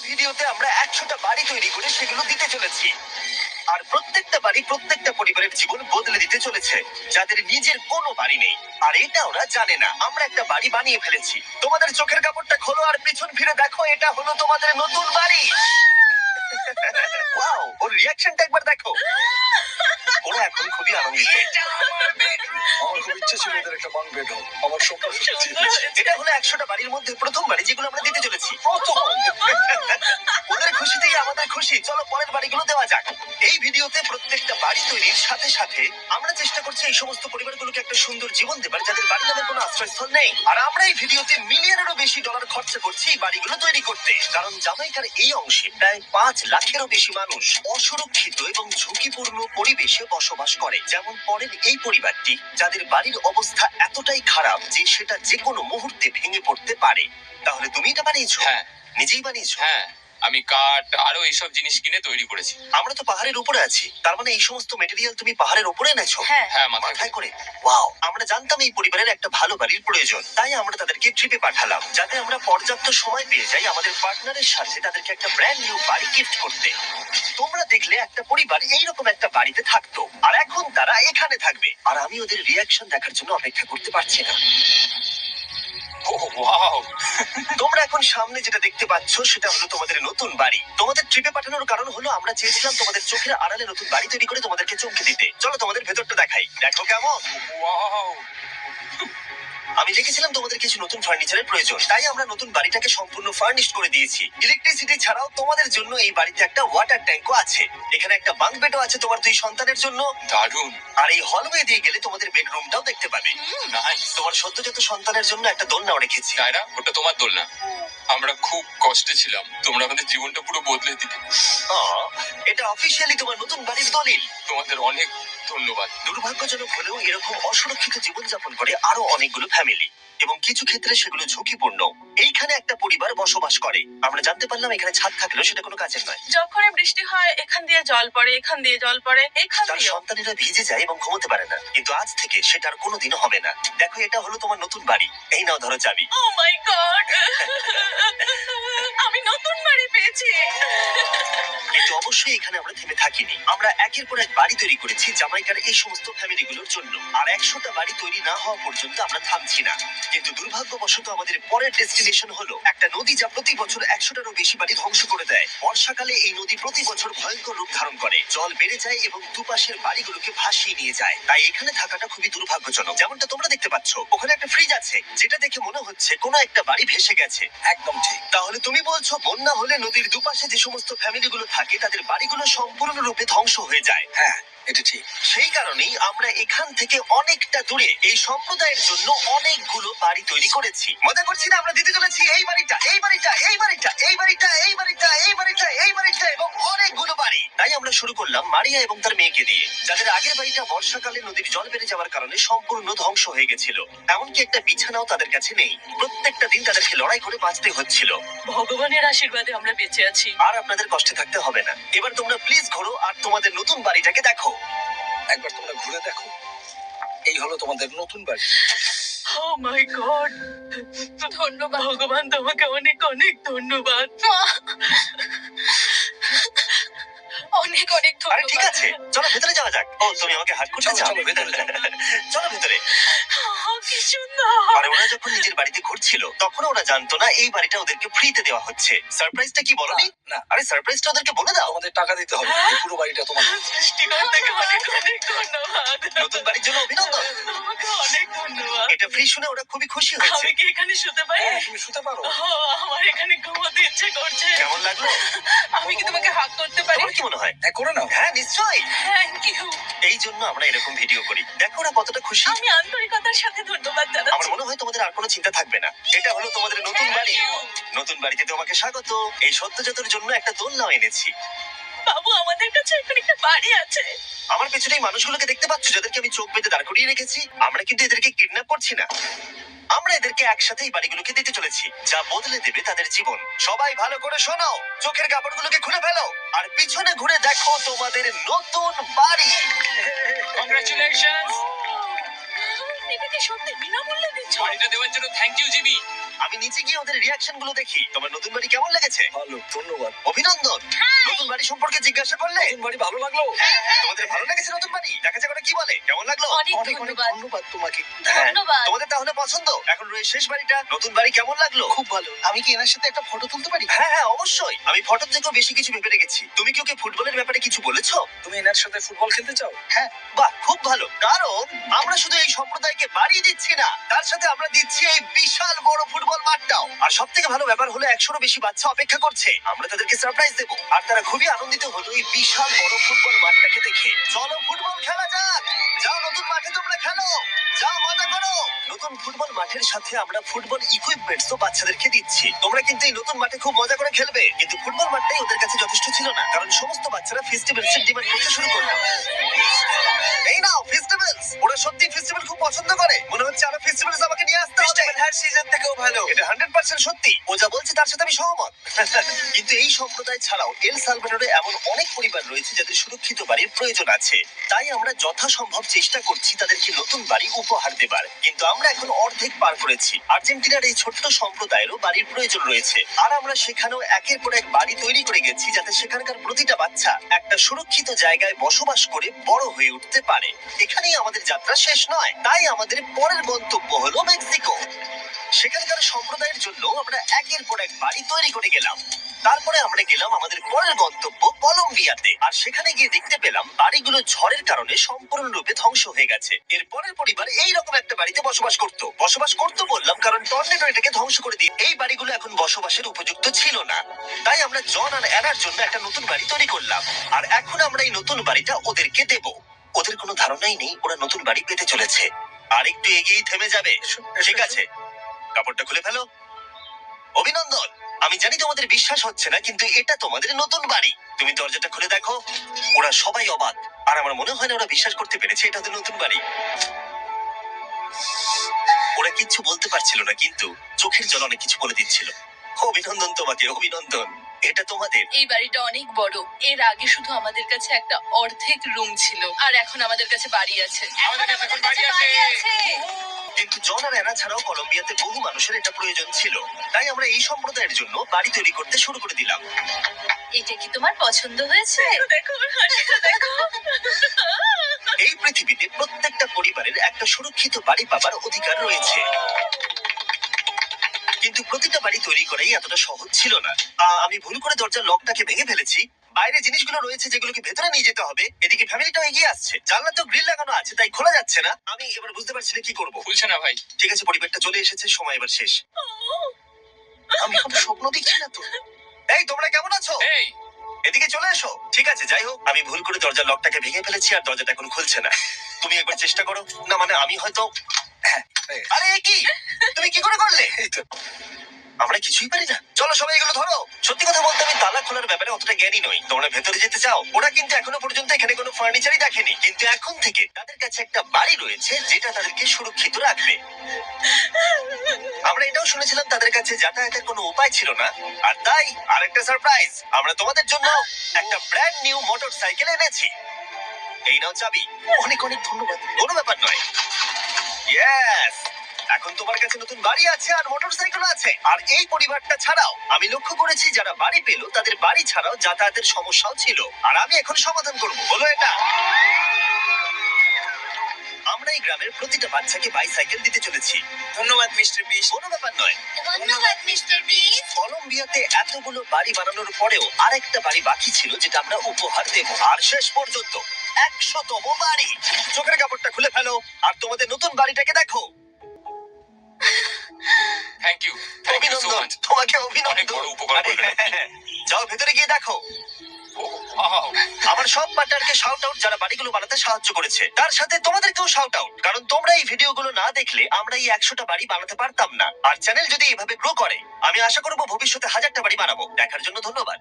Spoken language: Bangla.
ভিডিওতে আমরা 100টা বাড়ি তৈরি করে সেগুলো দিতে চলেছি। আর প্রত্যেকটা বাড়ি প্রত্যেকটা পরিবারের জীবন বদলে দিতে চলেছে, যাদের নিজের কোনো বাড়ি নেই। আর এটা ওরা জানে না। আমরা একটা বাড়ি বানিয়ে ফেলেছি। তোমাদের চোখের কাপড়টা খোলো আর পিছন ফিরে দেখো, এটা হলো তোমাদের নতুন বাড়ি। ওয়াও, ওর রিঅ্যাকশনটা একবার দেখো। ওরা এখন খুবই আনন্দিত। আমার খুব ইচ্ছে ছিল এদের একটা বাং বেড হোক। আমার স্বপ্ন সত্যি হয়েছে। এটা হলো 100টা বাড়ির মধ্যে প্রথম বাড়ি যেগুলো আমরা দিতে চলেছি। ওদের খুশিতেই আমাদের খুশি। চলো পরের বাড়িগুলো দেওয়া যাক। এই ভিডিওতে প্রত্যেকটা বাড়ি তৈরির সাথে সাথে আমরা চেষ্টা করছি এই সমস্ত পরিবারগুলোকে একটা সুন্দর জীবন দেবার, যাদের বাড়ি নামে কোনো আশ্রয়স্থল নেই। আর আমরা এই ভিডিওতে মিলিয়নেরও বেশি ডলার খরচা করছি এই বাড়িগুলো তৈরি করতে, কারণ জামাইকার এই অংশে প্রায় 5 লাখেরও বেশি মানুষ অসুরক্ষিত এবং ঝুঁকিপূর্ণ পরিবেশে বসবাস করে। যেমন পরের এই পরিবারটি, যাদের বাড়ির অবস্থা এতটাই খারাপ যে সেটা যে কোনো মুহূর্তে ভেঙে পড়তে পারে। তাহলে তুমি এটা বানিয়েছো? হ্যাঁ। নিজেই বানিয়েছো? হ্যাঁ, আমি কাঠ আরো এইসব জিনিস কিনে তৈরি করেছি। আমরা তো পাহাড়ের উপরে আছি, তার মানে এই সমস্ত মেটেরিয়াল তুমি পাহাড়ের উপরে এনেছো? হ্যাঁ। হ্যাঁ, মাথায় মাথায় করে। ওয়াও, আমরা জানতাম এই পরিবারের একটা ভালো বাড়ির প্রয়োজন, তাই আমরা তাদেরকে ট্রিপে পাঠালাম, যাতে আমরা পর্যাপ্ত সময় পেয়ে যাই আমাদের পার্টনারের সাথে তাদেরকে একটা ব্র্যান্ড নিউ বাড়ি গিফট করতে। তোমরা দেখলে একটা পরিবার এইরকম একটা বাড়িতে থাকতো, আর এখন তারা এখানে থাকবে। আর আমি ওদের রিয়াকশন দেখার জন্য অপেক্ষা করতে পারছি না। ওয়াও, তোমরা এখন সামনে যেটা দেখতে পাচ্ছ সেটা হলো তোমাদের নতুন বাড়ি। তোমাদের ট্রিপে পাঠানোর কারণ হলো আমরা চেয়েছিলাম তোমাদের চোখের আড়ালে নতুন বাড়ি তৈরি করে তোমাদেরকে চমকে দিতে। চলো তোমাদের ভেতরটা দেখাই, দেখো কেমন। ওয়াও। আমি দেখেছিলাম তোমাদের কিছু নতুন ফার্নিচারের প্রয়োজন, তাই আমরা নতুন বাড়িটাকে সম্পূর্ণ ফার্নিশড করে দিয়েছি। ইলেকট্রিসিটি ছাড়াও তোমাদের জন্য এই বাড়িতে একটা ওয়াটার ট্যাঙ্কও আছে। এখানে একটা বাঙ্ক বেডও আছে তোমার 2 সন্তানের জন্য। দারুণ। আর এই হলওয়ে দিয়ে গেলে তোমাদের বেডরুমটাও দেখতে পাবে। নাইস। তোমার সদ্যজাত সন্তানের জন্য একটা দোলনাও রেখেছি। ডায়রা, ওটা তোমার দোল না। আমরা খুব কষ্টে ছিলাম, তোমরা আমাদের জীবনটা পুরো বদলে দিলে। এটা অফিসিয়ালি তোমার নতুন বাড়ির দলিল। তোমাদের অনেক ধন্যবাদ। দুর্ভাগ্যজনক হলেও এরকম অসুরক্ষিত জীবনযাপন করে আরো অনেকগুলো ফ্যামিলি, এবং কিছু ক্ষেত্রে সেগুলো ঝুঁকিপূর্ণ। এইখানে একটা পরিবার বসবাস করে। আমরা জানতে পারলাম এখানে ছাদ থাকলেও সেটা কোনো কাজের নয়। যখন বৃষ্টি হয় এখান দিয়ে জল পড়ে, এখান দিয়ে জল পড়ে, এখান তার দিয়ে। সন্তানেরা ভিজে যায় এবং ঘুমোতে পারে না, কিন্তু আজ থেকে সেটা আর কোনোদিনও হবে না। দেখো, এটা হলো তোমার নতুন বাড়ি। এই নাও, ধরো চাবি। ও মাই গড, আমি নতুন বাড়ি পেয়েছি। কিন্তু অবশ্যই এখানে আমরা থেমে থাকিনি। আমরা একের পর এক বাড়ি তৈরি করেছি জামাইকার এই সমস্ত ফ্যামিলিগুলোর জন্য। আর 100টা বাড়ি তৈরি না হওয়া পর্যন্ত আমরা থামছি না। কিন্তু দুর্ভাগ্যবশত আমাদের পরের ডেস্টিনেশন হলো একটা নদী, যা প্রতি বছর 100টারও বেশি বাড়ি ধ্বংস করে দেয়। বর্ষাকালে এই নদী প্রতি বছর ভয়ঙ্কর রূপ ধারণ করে, জল বেড়ে যায় এবং দুপাশের বাড়িগুলোকে ভাসিয়ে নিয়ে যায়। তাই এখানে থাকাটা খুবই দুর্ভাগ্যজনক। যেমনটা তোমরা দেখতে পাচ্ছ, ওখানে একটা ফ্রিজ আছে, যেটা দেখে মনে হচ্ছে কোনো একটা বাড়ি ভেসে গেছে। একদম ঠিক। তাহলে তুমি বলছো বন্যা হলে নদীর দুপাশে যে সমস্ত ফ্যামিলিগুলো থাকে তাদের বাড়িগুলো সম্পূর্ণরূপে ধ্বংস হয়ে যায়। হ্যাঁ, এটা ঠিক। সেই কারণেই আমরা এখান থেকে অনেকটা দূরে এই সম্প্রদায়ের জন্য অনেকগুলো বাড়ি তৈরি করেছি। মজা করছি না? আমরা দিতে চলেছি এই বাড়িটা, এই বাড়িটা, এই বাড়িটা, এই বাড়িটা, এই বাড়িটা, এই বাড়িটা, এই বাড়িটা এবং অনেকগুলো বাড়ি। তাই আমরা শুরু করলাম মারিয়া এবং তার মেয়েকে দিয়ে, যাদের আগের বাড়িটা বর্ষাকালে নদীর জল বেড়ে যাওয়ার কারণে সম্পূর্ণ ধ্বংস হয়ে গেছিল। এমনকি একটা বিছানাও তাদের কাছে নেই। প্রত্যেকটা দিন তাদেরকে লড়াই করে বাঁচতে হচ্ছিল। ভগবানের আশীর্বাদে আমরা বেঁচে আছি। আর আপনাদের কষ্টে থাকতে হবে না। এবার তোমরা প্লিজ ঘোরো আর তোমাদের নতুন বাড়িটাকে দেখো। একবার তোমরা ঘুরে দেখো, এই হলো তোমাদের নতুন বাড়ি। ও মাই গড, ধন্যবাদ ভগবান, তোমাকে অনেক অনেক ধন্যবাদ। অনেক অনেক আরে ঠিক ধন্যবাদ। আছে, চলো ভেতরে যাওয়া যাক। ও, তুমি আমাকে হাত করতে চলো, চাও? চলো, ভেতরে যাও। চলো ভেতরে। কি সুন্দর। আর ওরা যখন নিজের বাড়িতে ঘুরছিল তখন ওরা জানতো না এই বাড়িটা ওদেরকে ফ্রিতে দেওয়া হচ্ছে। সারপ্রাইজটা কি বলনি? না, আরে সারপ্রাইজটা ওদেরকে বলে দাও। আমাদের টাকা দিতে হবে। এই পুরো বাড়িটা তোমার। সৃষ্টিকর্তাকে অনেক অনেক ধন্যবাদ। নতুন বাড়ির জন্য অভিনন্দন। তোমাকে অনেক ধন্যবাদ। এটা ফ্রি শুনে ওরা খুবই খুশি হয়েছে। আমি কি এখানে শুতে পারি? হ্যাঁ, তুমি শুতে পারো। ও, আমার এখানে ঘুমোতে ইচ্ছে করছে। কেমন লাগলো? আমি কি তোমাকে হাত করতে পারি? তোমার কি মনে হয়? হ্যাঁ, করে নাও। হ্যাঁ, নিশ্চয়ই। Thank you. এই জন্য আমরা এরকম ভিডিও করি। দেখো ওরা কতটা খুশি। আমি আন্তরিকতার সাথে ধন্যবাদ আমার জানাচ্ছি। মনে হয় তোমাদের আর কোনো চিন্তা থাকবে না। এটা হলো তোমাদের নতুন বাড়ি। নতুন বাড়িতে তোমাকে স্বাগত। এই সদ্যজাতর জন্য একটা দোলনাও এনেছি। বাবু, আমাদের কাছে এখন একটা বাড়ি আছে। আমার পেছনে এই মানুষগুলোকে দেখতে পাচ্ছ, যাদেরকে আমি চোখ বেঁধে দাঁড় করিয়ে রেখেছি? আমরা কিন্তু এদেরকে কিডন্যাপ করছি না। আমরা এদেরকে একসাথে এই বাড়িগুলোকে দিতে চলেছি, যা বদলে দেবে তাদের জীবন। সবাই ভালো করে শোনো, চোখের কাপড়গুলোকে খুলে ফেলো আর পিছনে ঘুরে দেখো তোমাদের নতুন বাড়ি। কংগ্রাচুলেশনস। এটা কি সত্যি বিনামূল্যে দিচ্ছ? বাড়িটা দেওয়ার জন্য থ্যাংক ইউ জিমি। আমি নিচে গিয়ে ওদের রিয়াকশন গুলো দেখি। তোমার নতুন বাড়ি কেমন লেগেছে? ভালো, ধন্যবাদ। অভিনন্দন। নতুন বাড়ি সম্পর্কে জিজ্ঞাসা করলে? নতুন বাড়ি ভালো লাগলো? তোমাদের ভালো লেগেছে নতুন বাড়ি? দেখা যাক ওরা কি বলে। কেমন লাগলো? অনেক অনেক অনেক ধন্যবাদ। ধন্যবাদ তোমাকে। হ্যাঁ, ধন্যবাদ। তোমাদের তাহলে পছন্দ। এখন রয়েছে শেষ বাড়িটা। নতুন বাড়ি কেমন লাগলো? খুব ভালো। আমি কি এনার সাথে একটা ফটো তুলতে পারি? হ্যাঁ হ্যাঁ, অবশ্যই। আমি ফটোর থেকেও বেশি কিছু ভেবে রেখেছি। তুমি কি ওকে ফুটবলের ব্যাপারে কিছু বলেছো? তুমি এনার সাথে ফুটবল খেলতে চাও? হ্যাঁ। বাহ, খুব ভালো। কারণ আমরা শুধু এই সম্প্রদায়কে বাড়ি দিচ্ছি না, তার সাথে আমরা দিচ্ছি এই বিশাল বড় ফুটবল মাঠটাও। আর সব থেকে ভালো ব্যাপার হলো 100-রও বেশি বাচ্চা অপেক্ষা করছে। আমরা তাদেরকে সারপ্রাইজ দেবো, আর তারা খুবই আনন্দিত হলো এই বিশাল বড় ফুটবল মাঠটাকে দেখে। চলো ফুটবল খেলা যাক। যাও নতুন মাঠে তোমরা খেলো, যাও মজা করো। নতুন ফুটবল মাঠের সাথে আমরা ফুটবল ইকুইপমেন্টস তো বাচ্চাদেরকে দিচ্ছি। তোমরা কিন্তু এই নতুন মাঠে খুব মজা করে খেলবে। কিন্তু ফুটবল মাঠটাই ওদের কাছে যথেষ্ট ছিল না, কারণ সমস্ত বাচ্চারা ফেস্টিভ্যালস এর ডিমান্ড করতে শুরু করলো। এই নাও ফেস্টিভ্যালস। ওরা সত্যি ফেস্টিভ্যাল খুব পছন্দ করে। মনে হচ্ছে আরো ফেস্টিভ্যালস আমাকে নিয়ে আসতে হবে। হ্যার সিজন থেকেও ভালো। এটা 100% সত্যি। ও যা বলছে তার সাথে আমি সহমত। কিন্তু এই সম্প্রদায় ছাড়াও এল সালভাডোরে এমন অনেক পরিবার রয়েছে যাদের সুরক্ষিত বাড়ির প্রয়োজন আছে। তাই আমরা যথাসম্ভব চেষ্টা করছি তাদেরকে নতুন বাড়ি উপহার দেবার। কিন্তু আমরা এখন অর্ধেক পার করেছি। আর্জেন্টিনার এই ছোট্ট সম্প্রদায়েরও বাড়ির প্রয়োজন রয়েছে, আর আমরা সেখানেও একের পর এক বাড়ি তৈরি করে গেছি যাতে সেখানকার প্রতিটা বাচ্চা একটা সুরক্ষিত জায়গায় বসবাস করে বড় হয়ে উঠতে পারে। এখানেই আমাদের যাত্রা শেষ নয়, তাই আমাদের পরের গন্তব্য হলো মেক্সিকো। সেখানকার সম্প্রদায়ের জন্য আমরা একের পর এক বাড়ি তৈরি করে গেলাম। তারপরে আমরা গেলাম আমাদের পরের গন্তব্য কলম্বিয়াতে, আর সেখানে গিয়ে দেখতে পেলাম বাড়িগুলো ঝড়ের কারণে সম্পূর্ণরূপে ধ্বংস হয়ে গেছে। এর পরের পরিবার এইরকম একটা বাড়িতে বসবাস করতো বললাম কারণ টর্নেডো এটাকে ধ্বংস করে দিয়ে এই বাড়িগুলো এখন বসবাসের উপযুক্ত ছিল না। তাই আমরা জন আর অ্যানার জন্য একটা নতুন বাড়ি তৈরি করলাম, আর এখন আমরা এই নতুন বাড়িটা ওদেরকে দেব। ওদের কোনো ধারণাই নেই ওরা নতুন বাড়ি পেতে চলেছে। আর একটু এগিয়েই থেমে যাবে। ঠিক আছে, কাপড়টা খুলে ফেলো। অভিনন্দন। আমি জানি তোমাদের বিশ্বাস হচ্ছে না, কিন্তু এটা তোমাদের নতুন বাড়ি। তুমি দরজাটা খুলে দেখো। ওরা সবাই অবাক, আর আমার মনে হয় না ওরা বিশ্বাস করতে পেরেছে এটা ওদের নতুন বাড়ি। ওরা কিচ্ছু বলতে পারছিল না, কিন্তু চোখের জল অনেক কিছু বলে দিচ্ছিল। অভিনন্দন তোমাকে, অভিনন্দন। এটা তোমাদের। এই বাড়িটা অনেক বড়। এর আগে শুধু আমাদের কাছে একটা অর্ধেক রুম ছিল, আর এখন আমাদের কাছে বাড়ি আছে। আমাদের কাছে এখন বাড়ি আছে। কিন্তু জন আর অ্যানা ছাড়াও কলম্বিয়াতে বহু মানুষের এটা প্রয়োজন ছিল। তাই আমরা এই সম্প্রদায়ের জন্য বাড়ি তৈরি করতে শুরু করে দিলাম। এটা কি তোমার পছন্দ হয়েছে? দেখো ওর হাসিটা দেখো। এই পৃথিবীতে প্রত্যেকটা পরিবারের একটা সুরক্ষিত বাড়ি পাবার অধিকার রয়েছে, কিন্তু প্রতিটা বাড়ি তৈরি করাই এতটা সহজ ছিল না। আমি ভুল করে দরজার লকটাকে ভেঙে ফেলেছি। বাইরে জিনিসগুলো রয়েছে যেগুলোকে ভেতরে নিয়ে যেতে হবে। এদিকে ফ্যামিলিটাও এগিয়ে আসছে। জানলা তো গ্রিল লাগানো আছে, তাই খোলা যাচ্ছে না। আমি এবার বুঝতে পারছি না কি করব। খুলছে না ভাই। ঠিক আছে, পরিবারটা চলে এসেছে, সময় এবার শেষ। আমি কোনো স্বপ্ন দেখছি না তো। এই তোমরা কেমন আছো? এই এদিকে চলে এসো। ঠিক আছে, যাই হোক, আমি ভুল করে দরজার লকটাকে ভেঙে ফেলেছি আর দরজাটা এখন খুলছে না। তুমি একবার চেষ্টা করো। না মানে আমি হয়তো। আরে এ কি, তুমি কি করে করলে? এই তো। আমরা কিছুই পারি না। চলো সবাই এগুলো ধরো। সত্যি কথা বলতে আমি তালা খোলার ব্যাপারে অতটা জ্ঞানী নই। তোমরা ভেতরে যেতে চাও? ওরা কিন্তু এখনো পর্যন্ত এখানে কোনো ফার্নিচারই দেখেনি, কিন্তু এখন থেকে তাদের কাছে একটা বাড়ি রয়েছে যেটা তাদেরকে সুরক্ষিত রাখবে। আমরা এটাও শুনেছিলাম তাদের কাছে যাতায়াতের কোনো উপায় ছিল না, আর তাই আরেকটা সারপ্রাইজ, আমরা তোমাদের জন্য একটা ব্র্যান্ড নিউ মোটরসাইকেল এনেছি। এই নাও চাবি। অনেক অনেক ধন্যবাদ। কোনো ব্যাপার নয়। ইয়েস, এখন তোমার কাছে নতুন বাড়ি আছে আর মোটরসাইকেল আছে। আর এই পরিবারটা ছাড়াও আমি লক্ষ্য করেছি যারা বাড়ি পেল তাদের বাড়ি ছাড়াও যাতায়াতের সমস্যাও ছিল, আর আমি এখন সমাধান করব। বলো এটা। আমরা এই গ্রামের প্রতিটা বাচ্চাকে বাইসাইকেল দিতে চলেছি। ধন্যবাদ মিস্টার বিশ। কোনো ব্যাপার নয়। ধন্যবাদ মিস্টার বিশ। কলম্বিয়াতে এতগুলো বাড়ি বানানোর পরেও আরেকটা বাড়ি বাকি ছিল যেটা আমরা উপহার দেব। আর শেষ পর্যন্ত 100তম বাড়ি। চোখের কাপড়টা খুলে ফেলো আর তোমাদের নতুন বাড়িটাকে দেখো। থ্যাংক ইউ সো অভিনন্দন, মাচ। তোমাকে অনেক বড় অভিনন্দন। উপকার করলেন আপনি। যাও ভেতরে গিয়ে দেখো। আমার সব পার্টনারকে শাউট আউট যারা বাড়িগুলো বানাতে সাহায্য করেছে। তার সাথে তোমাদেরকেও শাউট আউট, কারণ তোমরা এই ভিডিওগুলো না দেখলে আমরা এই 100টা বাড়ি বানাতে পারতাম না। আর চ্যানেল যদি এভাবে গ্রো করে আমি আশা করবো ভবিষ্যতে 1000টা বাড়ি বানাবো। দেখার জন্য ধন্যবাদ।